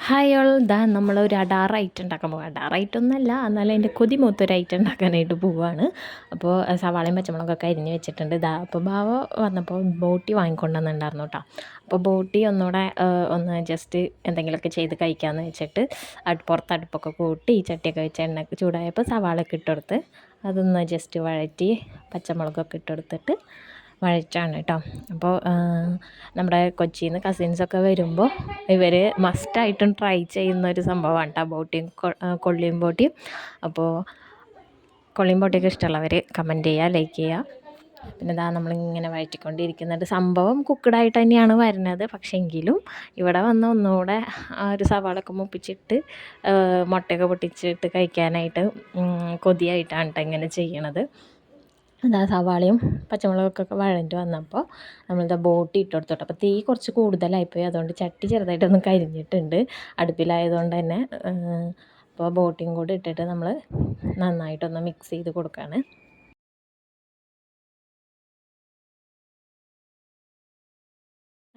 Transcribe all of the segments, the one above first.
Hi all നമ്മളൊരു അടാർ item ഉണ്ടാക്കാൻ പോകും. അടാർ ഐറ്റം ഒന്നല്ല, എന്നാലും അതിൻ്റെ കൊതി മൂത്തൊരു ഐറ്റം ഉണ്ടാക്കാനായിട്ട് പോവുകയാണ്. അപ്പോൾ സവാളയും പച്ചമുളകൊക്കെ അരിഞ്ഞ് വെച്ചിട്ടുണ്ട്. അപ്പോൾ ബാവ വന്നപ്പോൾ ബോട്ടി വാങ്ങിക്കൊണ്ടുവന്നിട്ടുണ്ടായിരുന്നു കേട്ടോ. അപ്പോൾ ബോട്ടി ഒന്നുകൂടെ ഒന്ന് ജസ്റ്റ് എന്തെങ്കിലുമൊക്കെ ചെയ്ത് കഴിക്കാമെന്ന് വെച്ചിട്ട് പുറത്ത് അടുപ്പൊക്കെ കൂട്ടി ചട്ടിയൊക്കെ വെച്ച് എണ്ണയൊക്കെ ചൂടായപ്പോൾ സവാളയൊക്കെ ഇട്ടെടുത്ത് അതൊന്ന് ജസ്റ്റ് വഴറ്റി പച്ചമുളകൊക്കെ ഇട്ടെടുത്തിട്ട് വഴറ്റാണ് കേട്ടോ. അപ്പോൾ നമ്മുടെ കൊച്ചിയിൽ നിന്ന് കസിൻസൊക്കെ വരുമ്പോൾ ഇവർ മസ്റ്റായിട്ടും ട്രൈ ചെയ്യുന്ന ഒരു സംഭവമാണ് കേട്ടോ ബോട്ടിയും കൊള്ളിയും ബോട്ടിയും. അപ്പോൾ കൊള്ളിയും ബോട്ടിയൊക്കെ ഇഷ്ടമുള്ളവർ കമൻറ്റ് ചെയ്യുക, ലൈക്ക് ചെയ്യുക. പിന്നെ ഇതാ നമ്മളിങ്ങനെ വഴറ്റിക്കൊണ്ടിരിക്കുന്നുണ്ട്. സംഭവം കുക്കഡായിട്ട് തന്നെയാണ് വരുന്നത്. പക്ഷേ എങ്കിലും ഇവിടെ വന്ന് ഒന്നുകൂടെ ആ ഒരു സവാളൊക്കെ മുപ്പിച്ചിട്ട് മുട്ടയൊക്കെ പൊട്ടിച്ചിട്ട് കഴിക്കാനായിട്ട് കൊതിയായിട്ടാണ് കേട്ടോ ഇങ്ങനെ ചെയ്യണത്. എന്താ സവാളയും പച്ചമുളകൊക്കെ വഴഞ്ഞിട്ട് വന്നപ്പോൾ നമ്മളിതാ ബോട്ടി ഇട്ട് കൊടുത്തോട്ടെ. അപ്പോൾ തീ കുറച്ച് കൂടുതലായിപ്പോയി, അതുകൊണ്ട് ചട്ടി ചെറുതായിട്ടൊന്ന് കരിഞ്ഞിട്ടുണ്ട് അടുപ്പിലായതുകൊണ്ട് തന്നെ. അപ്പോൾ ബോട്ടിയും കൂടി ഇട്ടിട്ട് നമ്മൾ നന്നായിട്ടൊന്ന് മിക്സ് ചെയ്ത് കൊടുക്കുകയാണ്.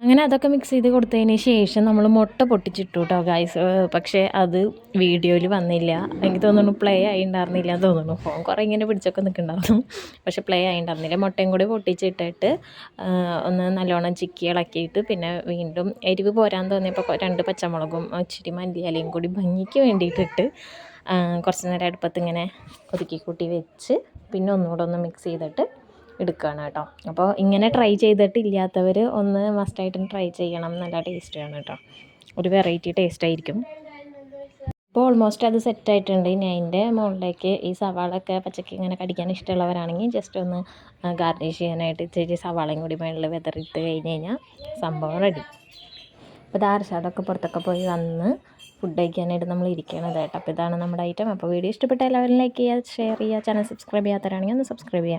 അങ്ങനെ അതൊക്കെ മിക്സ് ചെയ്ത് കൊടുത്തതിന് ശേഷം നമ്മൾ മുട്ട പൊട്ടിച്ചിട്ടു കേട്ടോ ഗൈസ്. പക്ഷേ അത് വീഡിയോയിൽ വന്നില്ല. എനിക്ക് തോന്നുന്നു പ്ലേ ആയി ഉണ്ടായിരുന്നില്ല എന്ന് തോന്നുന്നു. ഫോൺ കുറേ ഇങ്ങനെ പിടിച്ചൊക്കെ നിൽക്കുന്നുണ്ടായിരുന്നു, പക്ഷേ പ്ലേ ആയി ഉണ്ടായിരുന്നില്ല. മുട്ടയും കൂടി പൊട്ടിച്ചിട്ടിട്ട് ഒന്ന് നല്ലോണം ചിക്കി ഇളക്കിയിട്ട് പിന്നെ വീണ്ടും എരിവ് പോരാൻ തോന്നിയപ്പോൾ 2 പച്ചമുളകും ഇച്ചിരി മല്ലിയിലയും കൂടി ഭംഗിക്ക് വേണ്ടിയിട്ടിട്ട് കുറച്ച് നേരം അടുപ്പത്ത് ഇങ്ങനെ ഒതുക്കി കൂട്ടി വെച്ച് പിന്നെ ഒന്നുകൂടെ ഒന്ന് മിക്സ് ചെയ്തിട്ട് എടുക്കുകയാണ് കേട്ടോ. അപ്പോൾ ഇങ്ങനെ ട്രൈ ചെയ്തിട്ടില്ലാത്തവർ ഒന്ന് മസ്റ്റായിട്ടും ട്രൈ ചെയ്യണം. നല്ല ടേസ്റ്റാണ് കേട്ടോ, ഒരു വെറൈറ്റി ടേസ്റ്റ് ആയിരിക്കും. ഇപ്പോൾ ഓൾമോസ്റ്റ് അത് സെറ്റായിട്ടുണ്ട്. ഇനി അതിൻ്റെ മുകളിലേക്ക് ഈ സവാളൊക്കെ പച്ചക്ക് ഇങ്ങനെ കടിക്കാൻ ഇഷ്ടമുള്ളവരാണെങ്കിൽ ജസ്റ്റ് ഒന്ന് ഗാർണിഷ് ചെയ്യാനായിട്ട് ഇച്ചിരി സവാളയും കൂടി മുകളിൽ വിതറിയിട്ട് കഴിഞ്ഞ് കഴിഞ്ഞാൽ സംഭവം റെഡി. അപ്പോൾ അർഷാദൊക്കെ പുറത്തൊക്കെ പോയി വന്ന് ഫുഡ് കഴിക്കാനായിട്ട് നമ്മൾ ഇരിക്കണത് കേട്ടോ. അപ്പോൾ ഇതാണ് നമ്മുടെ ഐറ്റം. അപ്പോൾ വീഡിയോ ഇഷ്ടപ്പെട്ട എല്ലാവരും ലൈക്ക് ചെയ്യുക, ഷെയർ ചെയ്യുക, ചാനൽ സബ്സ്ക്രൈബ് ചെയ്യാത്തവരാണെങ്കിൽ ഒന്ന് സബ്സ്ക്രൈബ് ചെയ്യുക.